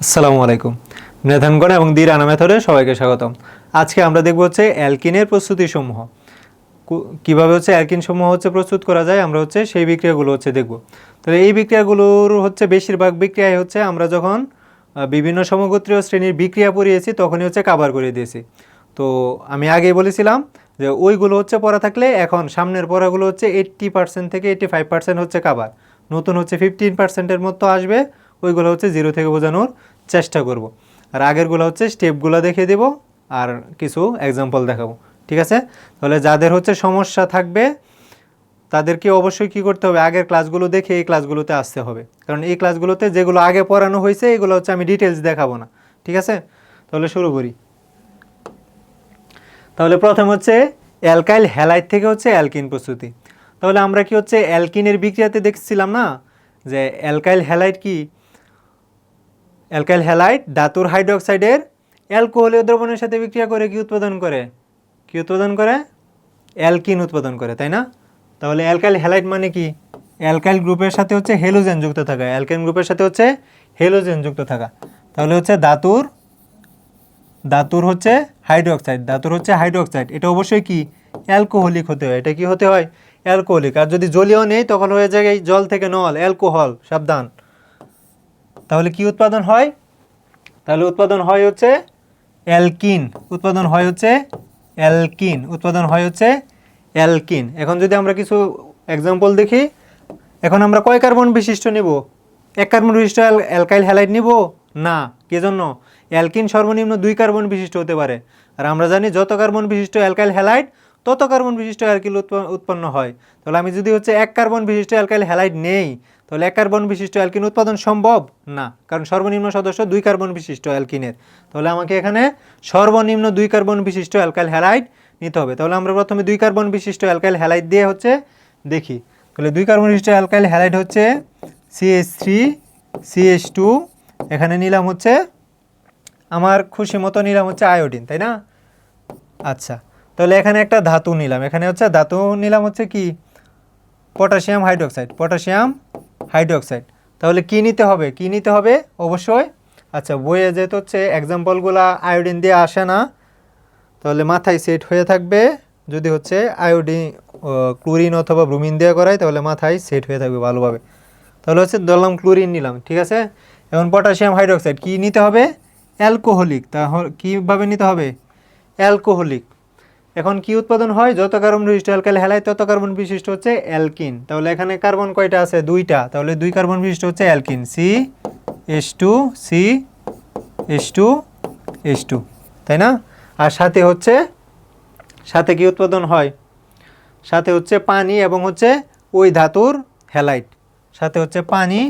আসসালামু আলাইকুম। মেথানগণ এবং দিরানা মেথডে সবাইকে স্বাগতম। আজকে আমরা দেখব হচ্ছে অ্যালকিনের প্রস্তুতি সমূহ, কিভাবে হচ্ছে অ্যালকিন সমূহ হচ্ছে প্রস্তুত করা যায়। আমরা হচ্ছে সেই বিক্রিয়াগুলো হচ্ছে দেখব। তাহলে এই বিক্রিয়াগুলোর হচ্ছে বেশিরভাগ বিক্রিয়ায় হচ্ছে আমরা যখন বিভিন্ন সমগোত্রীয় শ্রেণীর বিক্রিয়া পড়িয়েছি তখনই হচ্ছে কভার করে দিয়েছি। তো আমি আগেই বলেছিলাম যে ওইগুলো হচ্ছে পড়া থাকলে এখন সামনের পড়াগুলো হচ্ছে 80% থেকে 85% হচ্ছে কভার, নতুন হচ্ছে 15%-এর মতো আসবে। ওইগুলো হচ্ছে জিরো থেকে বোঝানোর চেষ্টা করব। আর আগেরগুলো হচ্ছে স্টেপগুলো দেখিয়ে দেব আর কিছু এক্সাম্পল দেখাবো। ঠিক আছে? তাহলে যাদের হচ্ছে সমস্যা থাকবে তাদেরকে অবশ্যই কী করতে হবে, আগের ক্লাসগুলো দেখে এই ক্লাসগুলোতে আসতে হবে, কারণ এই ক্লাসগুলোতে যেগুলো আগে পড়ানো হয়েছে এগুলো হচ্ছে আমি ডিটেলস দেখাবো না। ঠিক আছে? তাহলে শুরু করি। তাহলে প্রথম হচ্ছে অ্যালকাইল হ্যালাইড থেকে হচ্ছে অ্যালকিন প্রস্তুতি। তাহলে আমরা কি হচ্ছে অ্যালকিনের বিক্রিয়াতে দেখছিলাম না যে অ্যালকাইল হ্যালাইড কি, অ্যালকাইল হ্যালাইড ধাতুর হাইড্রোক্সাইডের অ্যালকোহলীয় দ্রবণের সাথে বিক্রিয়া করে কি উৎপাদন করে, কি উৎপাদন করে, অ্যালকিন উৎপাদন করে, তাই না? তাহলে অ্যালকাইল হ্যালাইড মানে কি, অ্যালকাইল গ্রুপের সাথে হচ্ছে হেলোজেন যুক্ত থাকা, অ্যালকেন গ্রুপের সাথে হচ্ছে হেলোজেন যুক্ত থাকা। তাহলে হচ্ছে ধাতুর হচ্ছে হাইড্রোক্সাইড, এটা অবশ্যই কি অ্যালকোহলিক হতে হয়। এটা কি হতে হয়, অ্যালকোহলিক। আর যদি জলীয় নেই তখন হয়ে যায় জল থেকে নল, অ্যালকোহল, সাবধান। তাহলে কি উৎপাদন হয়, তাহলে উৎপাদন হয় হচ্ছে অ্যালকিন, অ্যালকিন। এখন যদি আমরা কিছু এক্সাম্পল দেখি, এখন আমরা কয় কার্বন বিশিষ্ট নিব, এক কার্বন বিশিষ্ট অ্যালকাইল হ্যালাইড নিব না। কি জন্য, অ্যালকিন সর্বনিম্ন 2 কার্বন বিশিষ্ট হতে পারে। আর আমরা জানি যত কার্বন বিশিষ্ট অ্যালকাইল হ্যালাইড তত কার্বন বিশিষ্ট অ্যালকিল উৎপন্ন হয়। তাহলে আমি যদি হচ্ছে 1 কার্বন বিশিষ্ট অ্যালকাইল হ্যালাইড নেই, তাহলে 1 কার্বন বিশিষ্ট অ্যালকিন উৎপাদন সম্ভব না, কারণ সর্বনিম্ন সদস্য 2 কার্বন বিশিষ্ট অ্যালকিনের। তাহলে আমাকে এখানে সর্বনিম্ন 2 কার্বন বিশিষ্ট অ্যালকাইল হ্যালাইড নিতে হবে। তাহলে আমরা প্রথমে 2 কার্বন বিশিষ্ট অ্যালকাইল হ্যালাইড দিয়ে হচ্ছে দেখি। তাহলে 2 কার্বন বিশিষ্ট অ্যালকাইল হ্যালাইড হচ্ছে CH3 CH2, এখানে নিলাম হচ্ছে আমার খুশি মতো নিলাম হচ্ছে আয়োডিন, তাই না? আচ্ছা, তাহলে এখানে একটা ধাতু নিলাম, এখানে হচ্ছে ধাতু নিলাম হচ্ছে কি পটাশিয়াম হাইড্রোক্সাইড। তাহলে কি নিতে হবে অবশ্যই, আচ্ছা বইয়ে যেহেতু হচ্ছে এক্সাম্পলগুলো আয়োডিন দিয়ে আসে না, তাহলে মাথায় সেট হয়ে থাকবে। যদি হচ্ছে আয়োডিন ক্লোরিন অথবা ব্রোমিন দিয়ে করাই তাহলে মাথায় সেট হয়ে থাকবে ভালোভাবে। তাহলে হচ্ছে ধরলাম ক্লোরিন নিলাম, ঠিক আছে। এখন পটাশিয়াম হাইড্রোক্সাইড কি নিতে হবে, অ্যালকোহলিক। তাহলে কীভাবে নিতে হবে, অ্যালকোহলিক। এখন কি উৎপাদন হয়, যত কার্বন বিশিষ্ট অ্যালকাইল হ্যালাইড তত কার্বন বিশিষ্ট হচ্ছে অ্যালকিন। তাহলে এখানে কার্বন কয়টা আছে, 2টা, তাহলে 2 কার্বন বিশিষ্ট হচ্ছে অ্যালকিন, CH2, তাই না? আর সাথে কি উৎপাদন হয়, সাথে হচ্ছে পানি এবং হচ্ছে ওই ধাতুর হ্যালাইড, সাথে হচ্ছে পানি।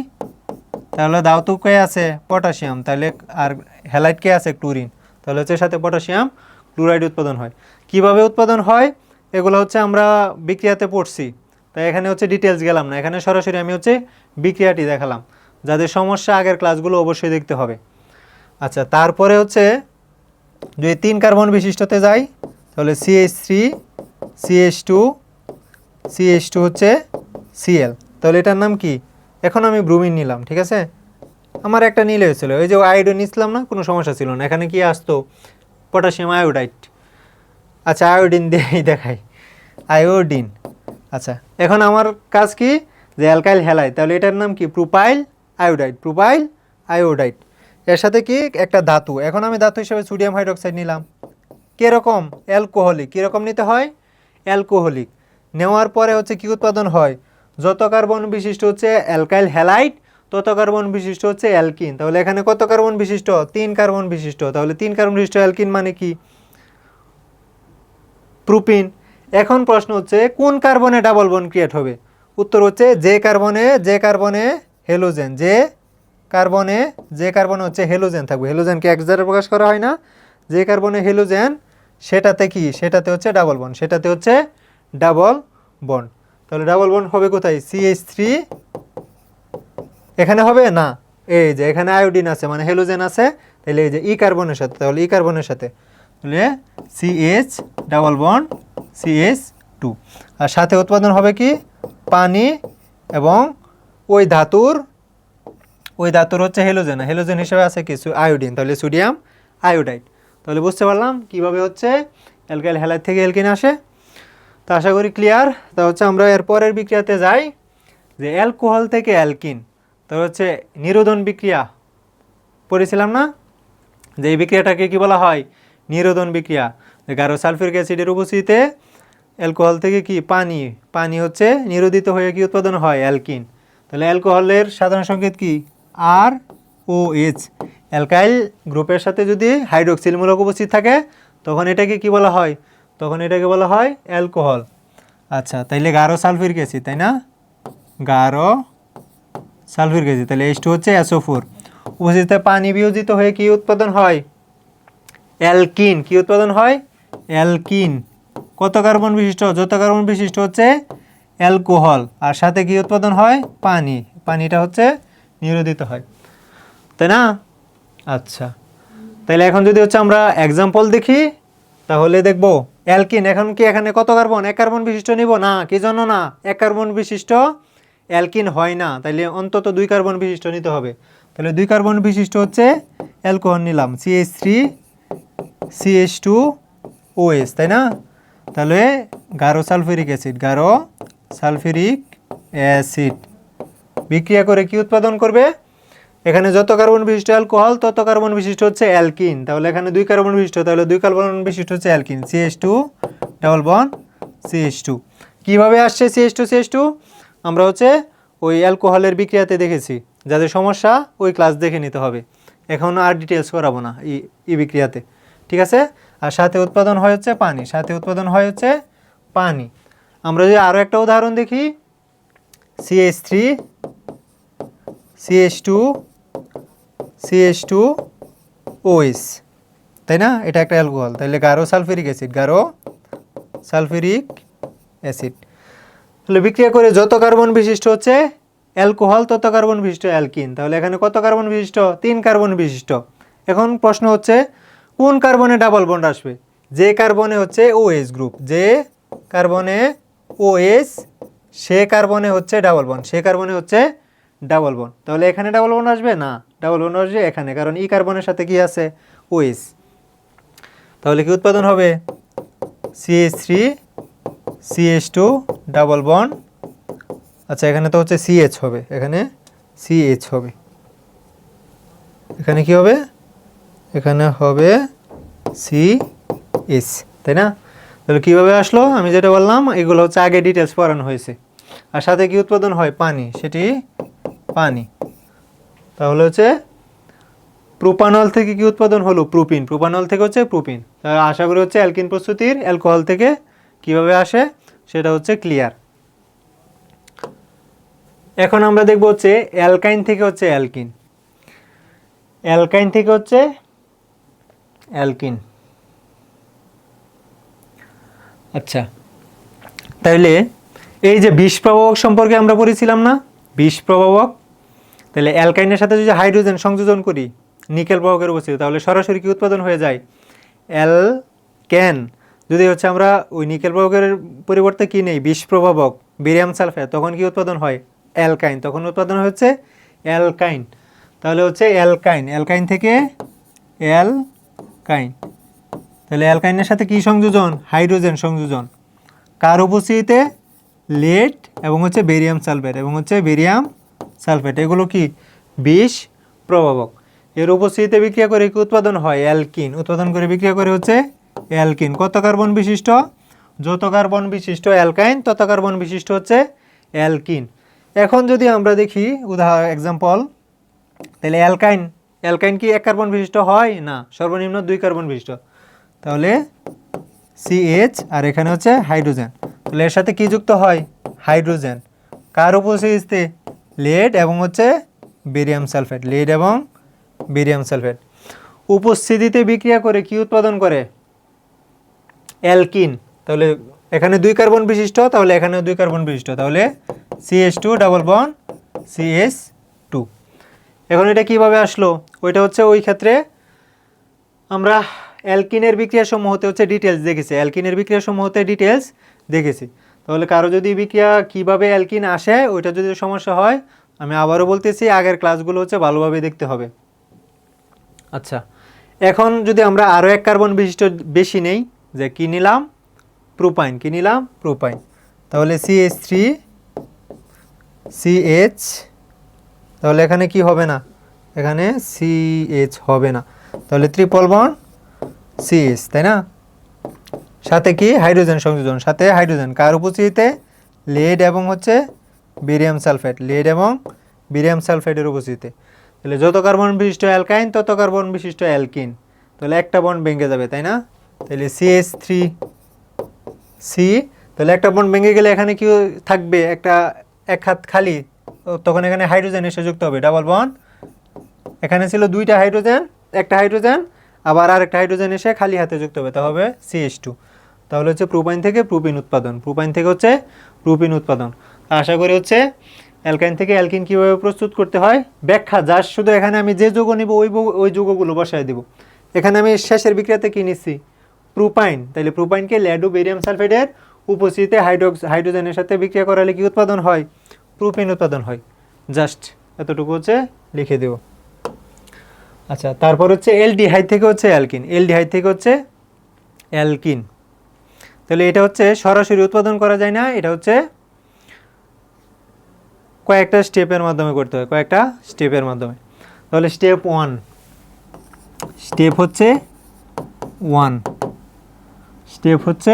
তাহলে ধাতু কে আছে, পটাশিয়াম, তাহলে আর হ্যালাইড কে আছে, ক্লোরিন। তাহলে হচ্ছে সাথে পটাশিয়াম ক্লোরাইড উৎপাদন হয়। কিভাবে উৎপাদন হয় এগুলো হচ্ছে আমরা বিক্রিয়াতে পড়ছি, তাই এখানে হচ্ছে ডিটেলস গেলাম না, এখানে সরাসরি আমি হচ্ছে বিক্রিয়াটি দেখালাম। যাদের সমস্যা আগের ক্লাসগুলো অবশ্যই দেখতে হবে। আচ্ছা, তারপরে হচ্ছে যদি 3 কার্বন বিশিষ্টতে যাই তাহলে CH3 CH2 হচ্ছে Cl। তাহলে এটার নাম কি, এখন আমি ব্রোমিন নিলাম, ঠিক আছে। আমার একটা নিলে হয়েছিল, ওই যে আয়োডিন নিছিলাম না, কোনো সমস্যা ছিল না। এখানে কি আসতো, পটাশিয়াম আয়োডাইড। আচ্ছা, আয়োডিন দিয়েই দেখাই, আয়োডিন। আচ্ছা, এখন আমার কাজ কি, যে অ্যালকাইল হ্যালাইড, তাহলে এটার নাম কি, প্রোপাইল আয়োডাইড। এর সাথে কি একটা ধাতু, এখন আমি ধাতু হিসেবে সোডিয়াম হাইড্রোক্সাইড নিলাম। কীরকম, অ্যালকোহলিক। কীরকম নিতে হয়, অ্যালকোহলিক। নেওয়ার পরে হচ্ছে কি উৎপাদন হয়, যত কার্বন বিশিষ্ট হচ্ছে অ্যালকাইল হ্যালাইড তত কার্বন বিশিষ্ট হচ্ছে অ্যালকিন। তাহলে এখানে কত কার্বন বিশিষ্ট, 3 কার্বন বিশিষ্ট। তাহলে 3 কার্বন বিশিষ্ট অ্যালকিন মানে কি, প্রোপিন। এখন প্রশ্ন হচ্ছে কোন কার্বনে ডাবল বন্ড ক্রিয়েট হবে, উত্তর হচ্ছে যে কার্বনে হেলোজেন, যে কার্বনে হচ্ছে হেলোজেন থাকবে। হেলোজেনকে এক দ্বারা প্রকাশ করা হয় না, যে কার্বনে হেলোজেন সেটাতে কি, সেটাতে হচ্ছে ডাবল বন্ড। তাহলে ডাবল বন্ড হবে কোথায়, CH3 এখানে হবে না, এই যে এখানে আয়োডিন আছে মানে হেলোজেন আছে, তাহলে এই যে ই কার্বনের সাথে, তাহলে ই কার্বনের সাথে তাহলে CH ডাবল বন্ড CH2। আর সাথে উৎপাদন হবে কি, পানি এবং ওই ধাতুর ওই ধাতুর হচ্ছে হেলোজেন, হেলোজেন হিসেবে আছে কিছু আয়োডিন, তাহলে সোডিয়াম আয়োডাইড। তাহলে বুঝতে পারলাম কিভাবে হচ্ছে অ্যালকাইল হ্যালাইড থেকে অ্যালকিন আসে। তো আশা করি ক্লিয়ার। তা হচ্ছে আমরা এর পরের বিক্রিয়াতে যাই, যে অ্যালকোহল থেকে অ্যালকিন। তো হচ্ছে নিরোধন বিক্রিয়া পড়েছিলাম না, যে এই বিক্রিয়াটাকে কি বলা হয়, নিরোধন বিক্রিয়া। গাঢ় সালফিউরিক অ্যাসিডের উপস্থিতিতে অ্যালকোহল থেকে কি পানি হচ্ছে নিরোধিত হয়ে কি উৎপাদন হয়, অ্যালকিন। তাহলে অ্যালকোহলের সাধারণ সংকেত কি, আর ও এইচ। অ্যালকাইল গ্রুপের সাথে যদি হাইড্রোক্সিল মূলক উপস্থিত থাকে তখন এটাকে কি বলা হয়, তখন এটাকে বলা হয় অ্যালকোহল। আচ্ছা, তাইলে গাঢ় সালফিউরিক অ্যাসিড, তাই না, গাঢ় সালফিউরিক অ্যাসিড, তাহলে H2 হচ্ছে SO4 উপস্থিতিতে পানি বিয়োজিত হয়ে কি উৎপাদন হয়, অ্যালকিন। কি উৎপাদন হয়, অ্যালকিন। কত কার্বন বিশিষ্ট, যত কার্বন বিশিষ্ট হচ্ছে অ্যালকোহল, আর সাথে কি উৎপাদন হয়, পানিটা হচ্ছে নিরোধিত হয়, তাই না। আচ্ছা, তাহলে এখন যদি হচ্ছে আমরা এক্সাম্পল দেখি, তাহলে দেখব অ্যালকিন। এখন কি এখানে কত কার্বন, এক কার্বন বিশিষ্ট নিব না, কি জন্য না, এক কার্বন বিশিষ্ট অ্যালকিন হয় না, তাইলে অন্তত 2 কার্বন বিশিষ্ট নিতে হবে। তাহলে 2 কার্বন বিশিষ্ট হচ্ছে অ্যালকোহল নিলাম, CH3 CH2 OH, তাই না। তাহলে গাঢ় সালফিউরিক অ্যাসিড, গাঢ় সালফিউরিক অ্যাসিড বিক্রিয়া করে কি উৎপাদন করবে, এখানে যত কার্বন বিশিষ্ট অ্যালকোহল তত কার্বন বিশিষ্ট হচ্ছে অ্যালকিন। তাহলে এখানে 2 কার্বন বিশিষ্ট, তাহলে 2 কার্বন বিশিষ্ট হচ্ছে alkyne, CH2 double bond CH2। কিভাবে আসছে CH2 আমরা হচ্ছে ওই অ্যালকোহলের বিক্রিয়াতে দেখেছি। যাদের সমস্যা ওই ক্লাস দেখে নিতে হবে, এখন আর ডিটেলস করাবো না এই বিক্রিয়াতে, ঠিক আছে। আর সাথে উৎপাদন হয় হচ্ছে পানি, সাথে উৎপাদন হয় হচ্ছে পানি। আমরা যদি আরও একটা উদাহরণ দেখি, CH3 CH2 CH2 OH, তাই না, এটা একটা অ্যালকোহল। তাহলে গাঢ় সালফিউরিক অ্যাসিড, গাঢ় সালফিউরিক অ্যাসিড। তাহলে বিক্রিয়া করে যত কার্বন বিশিষ্ট হচ্ছে অ্যালকোহল তত কার্বন বিশিষ্ট অ্যালকিন। তাহলে এখানে কত কার্বন বিশিষ্ট, 3 কার্বন বিশিষ্ট। এখন প্রশ্ন হচ্ছে কোন কার্বনে ডাবল বন্ড আসবে, যে কার্বনে হচ্ছে OH গ্রুপ, যে কার্বনে OH সে কার্বনে হচ্ছে ডাবল বন্ড, সে কার্বনে হচ্ছে ডাবল বন্ড। তাহলে এখানে ডাবল বন্ড আসবে না, ডাবল বন্ড আসবে এখানে, কারণ ই কার্বনের সাথে কি আছে, OH। তাহলে কি উৎপাদন হবে, CH3 CH2 ডাবল বন্ড। আচ্ছা, এখানে তো হচ্ছে CH হবে, এখানে CH হবে, এখানে কি হবে, এখানে হবে CH, তাই না। তাহলে কীভাবে আসলো, আমি যেটা বললাম এগুলো হচ্ছে আগে ডিটেলস পড়ানো হয়েছে। আর সাথে কি উৎপাদন হয়, পানি, সেটি পানি। তাহলে হচ্ছে প্রোপানল থেকে কি উৎপাদন হলো, প্রোপিন, প্রোপানল থেকে হচ্ছে প্রোপিন। আশা করি হচ্ছে অ্যালকিন প্রস্তুতির অ্যালকোহল থেকে কিভাবে আসে সেটা হচ্ছে ক্লিয়ার। এখন আমরা দেখব হচ্ছে অ্যালকাইন থেকে হচ্ছে অ্যালকিন, অ্যালকাইন থেকে হচ্ছে অ্যালকিন। আচ্ছা, তাহলে এই যে বিষ প্রভাবক সম্পর্কে আমরা পড়েছিলাম না, বিষ প্রভাবক। তাহলে অ্যালকাইনের সাথে যদি হাইড্রোজেন সংযোজন করি নিকেল প্রভাবকের উপস্থিতি, তাহলে সরাসরি কি উৎপাদন হয়ে যায়, অ্যালকেন। যদি হচ্ছে আমরা ওই নিকেল প্রভাবকের পরিবর্তে কি নেই, বিষ প্রভাবক বেরিয়াম সালফেট, তখন কি উৎপাদন হয়, অ্যালকাইন, তখন উৎপাদন হচ্ছে অ্যালকাইন। তাহলে হচ্ছে অ্যালকাইন, অ্যালকাইন থেকে অ্যালকাইন। তাহলে অ্যালকাইনের সাথে কি সংযোজন, হাইড্রোজেন সংযোজন, কার উপস্থিতিতে, লেড এবং হচ্ছে বেরিয়াম সালফেট এবং হচ্ছে বেরিয়াম সালফেট, এগুলো কি বিষ প্রভাবক। এর উপস্থিতিতে বিক্রিয়া করে কি উৎপাদন হয়, অ্যালকিন, উৎপাদন করে বিক্রিয়া করে হচ্ছে অ্যালকিন। কত কার্বন বিশিষ্ট, যত কার্বন বিশিষ্ট অ্যালকাইন তত কার্বন বিশিষ্ট হচ্ছে অ্যালকিন। এখন যদি আমরা দেখি উদাহরণ এক্সাম্পল, তাহলে অ্যালকাইন, অ্যালকাইন কি 1 কার্বন বিশিষ্ট হয় না, সর্বনিম্ন 2 কার্বন বিশিষ্ট। তাহলে CH আর এখানে হচ্ছে হাইড্রোজেন, তাহলে এর সাথে কি যুক্ত হয়, হাইড্রোজেন, কার উপস্থিতিতে, লেড এবং হচ্ছে বেরিয়াম সালফেট, লেড এবং বেরিয়াম সালফেট উপস্থিতিতে বিক্রিয়া করে কি উৎপাদন করে, অ্যালকিন। তাহলে এখানে 2 কার্বন বিশিষ্ট, তাহলে এখানেও 2 কার্বন বিশিষ্ট, তাহলে CH2 ডাবল বন্ড CH2। এখন এটা কিভাবে আসলো, ওইটা হচ্ছে ওই ক্ষেত্রে আমরা অ্যালকিনের বিক্রিয়া সমূহ হতে হচ্ছে ডিটেলস দেখেছি, অ্যালকিনের বিক্রিয়া সমূহ হতে ডিটেলস দেখেছি। তাহলে কারো যদি বিক্রিয়া কিভাবে অ্যালকিন আসে ওইটা যদি সমস্যা হয় আমি আবারও বলতেছি আগের ক্লাসগুলো হচ্ছে ভালোভাবে দেখতে হবে। আচ্ছা, এখন যদি আমরা আরও এক কার্বন বিশিষ্ট বেশি নেই, যে কী নিলাম, প্রোপাইন, কী নিলাম, প্রোপাইন, তাহলে CH3 CH, তাহলে এখানে কি হবে না, এখানে CH হবে না, তাহলে ট্রিপল বন্ড CH, তাই না? সাথে কি হাইড্রোজেন সংযোজন, সাথে হাইড্রোজেন, কার উপস্থিতিতে, লেড এবং হচ্ছে বেরিয়াম সালফেট, লেড এবং বেরিয়াম সালফেটের উপস্থিতিতে। তাহলে যত কার্বন বিশিষ্ট অ্যালকাইন তত কার্বন বিশিষ্ট অ্যালকিন, তাহলে একটা বন্ড ভেঙে যাবে, তাই না? তাহলে CH3C, তাহলে একটা বন্ড ভেঙে গেলে এখানে কি থাকবে, একটা এক হাত খালি, তখন এখানে হাইড্রোজেন এসে যুক্ত হবে, ডাবল বন্ড। এখানে ছিল দুইটা হাইড্রোজেন, একটা হাইড্রোজেন আবার আরেকটা হাইড্রোজেন এসে খালি হাতে যুক্ত হবে, তা হবে CH2। তাহলে হচ্ছে প্রোপাইন থেকে প্রোপিন উৎপাদন, প্রোপাইন থেকে হচ্ছে প্রোপিন উৎপাদন। আশা করি হচ্ছে অ্যালকাইন থেকে অ্যালকিন কীভাবে প্রস্তুত করতে হয় ব্যাখ্যা, যার শুধু এখানে আমি যে যৌগ নিব ওই যৌগগুলো বসায় দেব। এখানে আমি শেষের বিক্রিয়াতে কী নিচ্ছি, প্রোপাইন, তাহলে প্রোপাইনকে লেড ও বেরিয়াম সালফেটের উপস্থিতিতে হাইড্রোজেনের সাথে বিক্রিয়া করালে কি উৎপাদন হয়, প্রোপিন উৎপাদন হয়। জাস্ট এতটুকু হচ্ছে লিখে দেব। আচ্ছা, তারপর হচ্ছে এলডিহাইড থেকে হচ্ছে অ্যালকিন, এলডিহাইড থেকে হচ্ছে অ্যালকিন। তাহলে এটা হচ্ছে সরাসরি উৎপাদন করা যায় না, এটা হচ্ছে কয়েকটা স্টেপের মাধ্যমে করতে হয়, কয়েকটা স্টেপের মাধ্যমে। তাহলে স্টেপ 1, স্টেপ হচ্ছে 1, স্টেপ হচ্ছে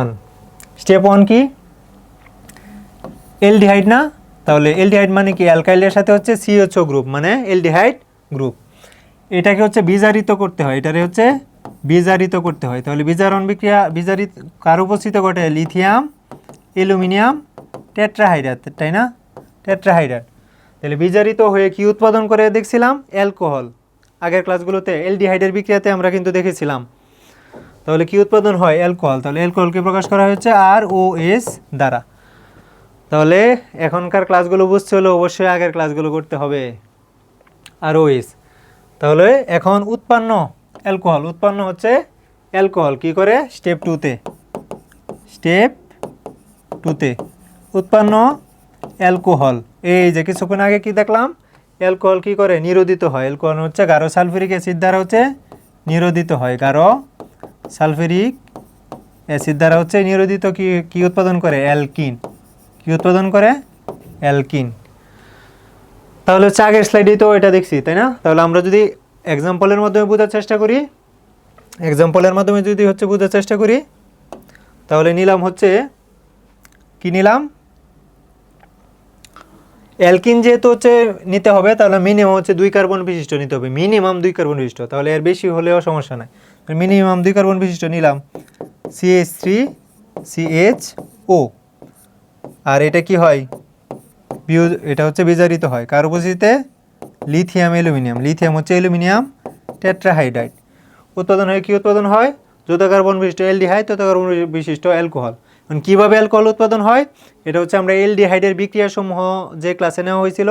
1, স্টেপ 1 কি, এলডিহাইড না, তাহলে এলডিহাইড মানে কি, অ্যালকাইলের সাথে হচ্ছে CHO গ্রুপ, মানে এলডিহাইড গ্রুপ। এটাকে হচ্ছে বিজারিত করতে হয়, এটারে হচ্ছে বিজারিত করতে হয়। তাহলে বিজারণ বিক্রিয়া, বিজারিত কার উপস্থিতি ঘটে, লিথিয়াম অ্যালুমিনিয়াম টেট্রাহাইড্রাট, তাই না, টেট্রাহাইড্রাট। তাহলে বিজারিত হয়ে কি উৎপাদন করে দেখছিলাম, অ্যালকোহল। আগের ক্লাসগুলোতে এলডিহাইডের বিক্রিয়াতে আমরা কিন্তু দেখেছিলাম। তাহলে কি উৎপাদন হয়, অ্যালকোহল। তাহলে অ্যালকোহলকে প্রকাশ করা হচ্ছে ROS দ্বারা। তাহলে এখনকার ক্লাসগুলো বুঝতে হলে অবশ্যই আগের ক্লাসগুলো করতে হবে, ROS। তাহলে এখন উৎপন্ন অ্যালকোহল, উৎপন্ন হচ্ছে অ্যালকোহল কি করে, স্টেপ 2তে, স্টেপ 2তে উৎপন্ন অ্যালকোহল। এই যে কিছুক্ষণ আগে কি দেখলাম, অ্যালকোহল কি করে, নিরোধিত হয়। অ্যালকোহল হচ্ছে গাঢ় সালফিউরিক অ্যাসিড দ্বারা হচ্ছে নিরোধিত হয়, গাঢ় সালফিউরিক অ্যাসিড দ্বারা হচ্ছে নিরোধিত, কি উৎপাদন করে, অ্যালকিন। কি উৎপাদন করে, অ্যালকিন। তাহলে হচ্ছে আগের স্লাইডেই তো এটা দেখছি, তাই না? তাহলে আমরা যদি এক্সাম্পলের মাধ্যমে বোঝার চেষ্টা করি, এক্সাম্পলের মাধ্যমে যদি হচ্ছে বোঝার চেষ্টা করি, তাহলে নিলাম হচ্ছে কি নিলাম, অ্যালকিন যেহেতু হচ্ছে নিতে হবে, তাহলে মিনিমাম হচ্ছে 2 কার্বন বিশিষ্ট নিতে হবে, মিনিমাম 2 কার্বন বিশিষ্ট, তাহলে এর বেশি হলেও সমস্যা নাই। মিনিমাম 2 কার্বন বিশিষ্ট নিলাম, CH3CHO। আর এটা কি হয়, এটা হচ্ছে বিজারিত হয়, কার উপস্থিতিতে, লিথিয়াম অ্যালুমিনিয়াম, লিথিয়াম হচ্ছে অ্যালুমিনিয়াম টেট্রাহাইড্রাইড। উৎপাদন হয় কি উৎপাদন হয়, যত কার্বন বিশিষ্ট অ্যালডিহাইড তত কার্বন বিশিষ্ট অ্যালকোহল। কীভাবে অ্যালকোহল উৎপাদন হয়, এটা হচ্ছে আমরা অ্যালডিহাইডের বিক্রিয়াসমূহ যে ক্লাসে নেওয়া হয়েছিল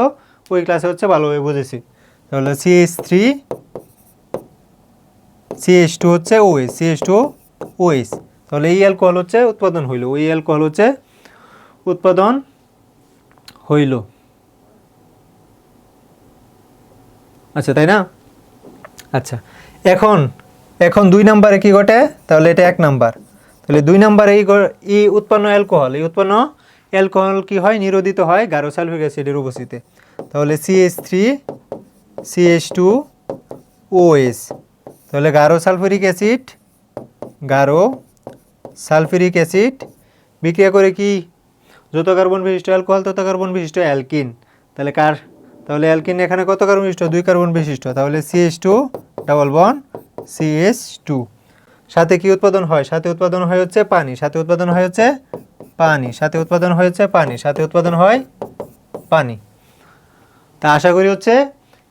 ওই ক্লাসে হচ্ছে ভালোভাবে বুঝেছি। তাহলে CH3 CH2 হচ্ছে OH, CH2 OH, তাহলে এই অ্যালকোহল হচ্ছে উৎপাদন হইল, ওই অ্যালকোহল হচ্ছে উৎপাদন হইল। আচ্ছা, তাই না? আচ্ছা, এখন 2 নম্বরে কি ঘটে, তাহলে এটা 1 নাম্বার। তাহলে 2 নম্বরে এই উৎপন্ন অ্যালকোহল, এই উৎপন্ন অ্যালকোহল কি হয়, নিরোধিত হয় গাঢ় সালফিউরিক অ্যাসিডের উপস্থিতিতে। তাহলে CH3 CH2 OH, তাহলে গাঢ় সালফিউরিক অ্যাসিড, গাঢ় সালফিউরিক অ্যাসিড বিক্রিয়া করে কি, যত কার্বন বিশিষ্ট অ্যালকোহল তত কার্বন বিশিষ্ট অ্যালকিন। তাহলে তাহলে অ্যালকিন এখানে কত কার্বন বিশিষ্ট, 2 কার্বন বিশিষ্ট, তাহলে CH2 ডাবল বন্ড CH2। সাথে কি উৎপাদন হয়, সাথে উৎপাদন হয় হচ্ছে পানি, সাথে উৎপাদন হয় হচ্ছে পানি, সাথে উৎপাদন হয় হচ্ছে পানি, সাথে উৎপাদন হয় পানি। তা আশা করি হচ্ছে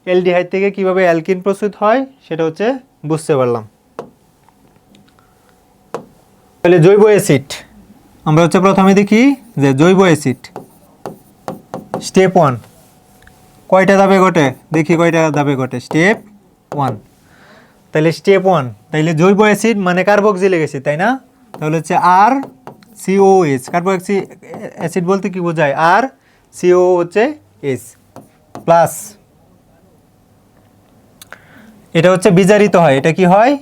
অ্যালডিহাইড থেকে কিভাবে অ্যালকিন প্রস্তুত হয় সেটা হচ্ছে বুঝতে পারলাম। তাহলে জৈব অ্যাসিড আমরা হচ্ছে প্রথমে দেখি যে জৈব অ্যাসিড স্টেপ 1 কয়টা ধাপে ঘটে, দেখি কয়টা ধাপে ঘটে, স্টেপ 1। তাহলে স্টেপ 1, তাইলে জৈব অ্যাসিড মানে কার্বক্সিলিক অ্যাসিড, তাই না? তাহলে হচ্ছে RCOH, কার্বক্সি অ্যাসিড বলতে কি বোঝায়, RCO হচ্ছে এস প্লাস এটা হচ্ছে বিজারিত হয়, এটা কি হয়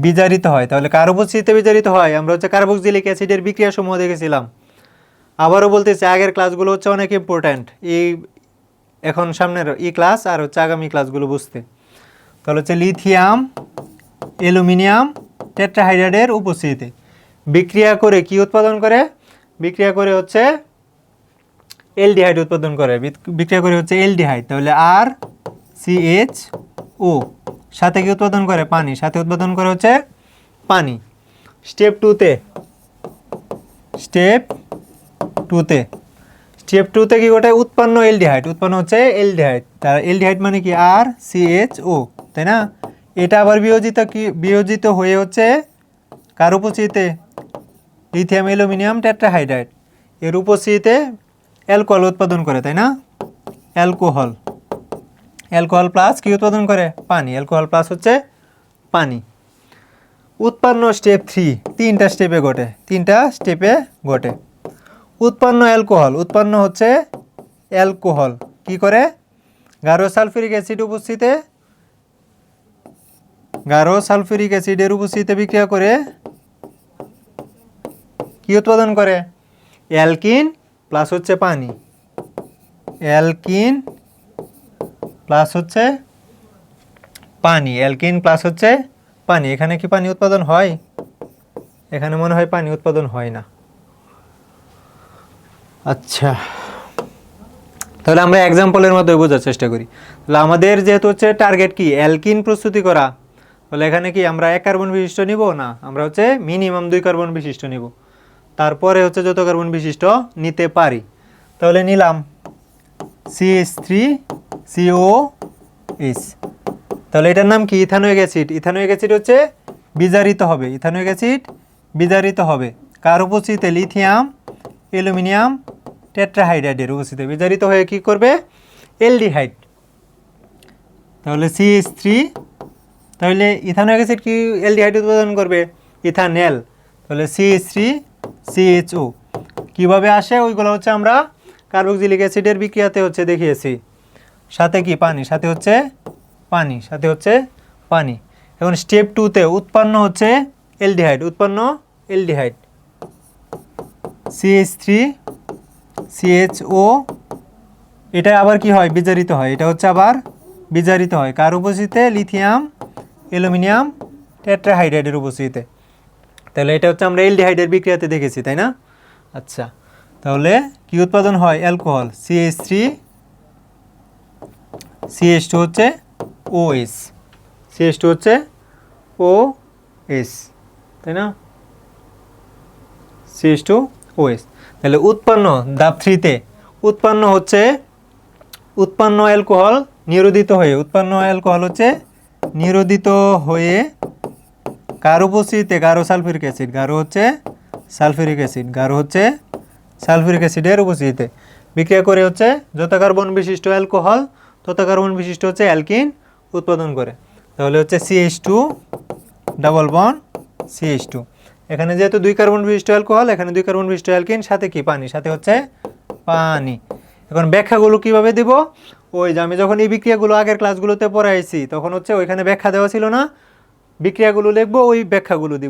বিজারিত হয়। তাহলে কার উপস্থিতিতে বিজারিত হয়? আমরা হচ্ছে কার্বক্সিলিক অ্যাসিডের বিক্রিয়া সমূহ দেখেছিলাম। আবারও বলতেছি আগের ক্লাসগুলো হচ্ছে অনেক ইম্পর্ট্যান্ট এই এখন সামনের এই ক্লাস আর হচ্ছে আগামী ক্লাসগুলো বুঝতে। তাহলে হচ্ছে লিথিয়াম অ্যালুমিনিয়াম টেট্রাহাইড্রাইডের উপস্থিতিতে বিক্রিয়া করে কি উৎপাদন করে? বিক্রিয়া করে হচ্ছে এলডিহাইড উৎপাদন করে, বিক্রিয়া করে হচ্ছে এলডিহাইড। তাহলে আর সিএইচ ও সাথে কি উৎপাদন করে? পানি, সাথে উৎপাদন করে হচ্ছে পানি। স্টেপ টুতে স্টেপ টুতে কি ঘটে? উৎপন্ন এলডিহাইড, উৎপন্ন হচ্ছে এলডিহাইড। তার এলডিহাইড মানে কি? আর সিএইচ ও, তাই না? এটা আবার বিয়োজিত হয়ে হচ্ছে কার উপস্থিতিতে? লিথিয়াম অ্যালুমিনিয়াম টেট্রাহাইড্রাইড এর উপস্থিতিতে অ্যালকোহল উৎপাদন করে, তাই না? অ্যালকোহল প্লাস কি উৎপাদন করে? পানি। অ্যালকোহল প্লাস হচ্ছে পানি। উৎপন্ন স্টেপ 3 তিনটা স্টেপে ঘটে। উৎপন্ন অ্যালকোহল, উৎপন্ন হচ্ছে অ্যালকোহল কি করে? গাঢ় সালফিউরিক অ্যাসিডের উপস্থিতিতে বিক্রিয়া করে কি উৎপাদন করে? অ্যালকিন প্লাস হচ্ছে পানি। অ্যালকিন প্লাস হচ্ছে পানি। এখানে কি পানি উৎপাদন হয়? এখানে মনে হয় পানি উৎপাদন হয় না। আচ্ছা, তাহলে আমরা এক্সাম্পলের মধ্যে বোঝার চেষ্টা করি। তাহলে আমাদের যেহেতু হচ্ছে টার্গেট কি? অ্যালকিন প্রস্তুতি করা। তাহলে এখানে কি আমরা 1 কার্বন বিশিষ্ট নিব না, আমরা হচ্ছে মিনিমাম 2 কার্বন বিশিষ্ট নিব। তারপরে হচ্ছে যত কার্বন বিশিষ্ট নিতে পারি। তাহলে নিলাম CH3COS। তাহলে এটার নাম কি? Ethanoic acid. ইথানোয়িক অ্যাসিড হচ্ছে বিজারিত হবে, ইথানোয়িক অ্যাসিড বিজারিত হবে কার উপস্থিতিতে? লিথিয়াম অ্যালুমিনিয়াম টেট্রাহাইড্রাইডের উপস্থিতিতে বিজারিত হয়ে কি করবে? এলডিহাইড। তাহলে CH3, তাহলে ইথানোয়িক অ্যাসিড কি এলডিহাইড উৎপাদন করবে? ইথানল। তাহলে CH3CHO কিভাবে আসে ওইগুলো হচ্ছে আমরা কার্বক্সিলিক অ্যাসিডের বিক্রিয়াতে হচ্ছে দেখিয়েছি। সাথে কি? পানি, সাথে হচ্ছে পানি। এখন স্টেপ 2তে উৎপন্ন হচ্ছে এলডিহাইড, CH3CHO এটা আবার কি হয়? বিজারিত হয়। এটা হচ্ছে আবার বিজারিত হয় কার উপস্থিতিতে? লিথিয়াম অ্যালুমিনিয়াম টেট্রাহাইড্রাইডের উপস্থিতিতে। তাহলে এটা হচ্ছে আমরা এলডিহাইডের বিক্রিয়াতে দেখেছি, তাই না? আচ্ছা, তাহলে কি উৎপাদন হয়? অ্যালকোহল CH2 হচ্ছে OS, CH2 হচ্ছে OS, তাই না? CH2OS। তাহলে উৎপন্ন ধাপ 3তে উৎপন্ন অ্যালকোহল নিরোধিত হয়ে কার উপস্থিতিতে? গাঢ় সালফিউরিক অ্যাসিডের উপস্থিতিতে বিক্রিয়া করে হচ্ছে যত কার্বন বিশিষ্ট অ্যালকোহল তত কার্বন বিশিষ্ট হচ্ছে অ্যালকিন উৎপাদন করে। তাহলে হচ্ছে CH2 ডাবল বন্ড CH2। এখানে যেহেতু 2 কার্বন বিশিষ্ট অ্যালকোহল, এখানে 2 কার্বন বিশিষ্ট অ্যালকিন, সাথে কি? পানি, সাথে হচ্ছে পানি। এখন ব্যাখ্যাগুলো কিভাবে দিব? ওই যে আমি যখন এই বিক্রিয়াগুলো আগের ক্লাসগুলোতে পড়াইছি তখন হচ্ছে ওইখানে ব্যাখ্যা দেওয়া ছিল না, বিক্রিয়াগুলো লিখবো, ওই ব্যাখ্যাগুলো দিব।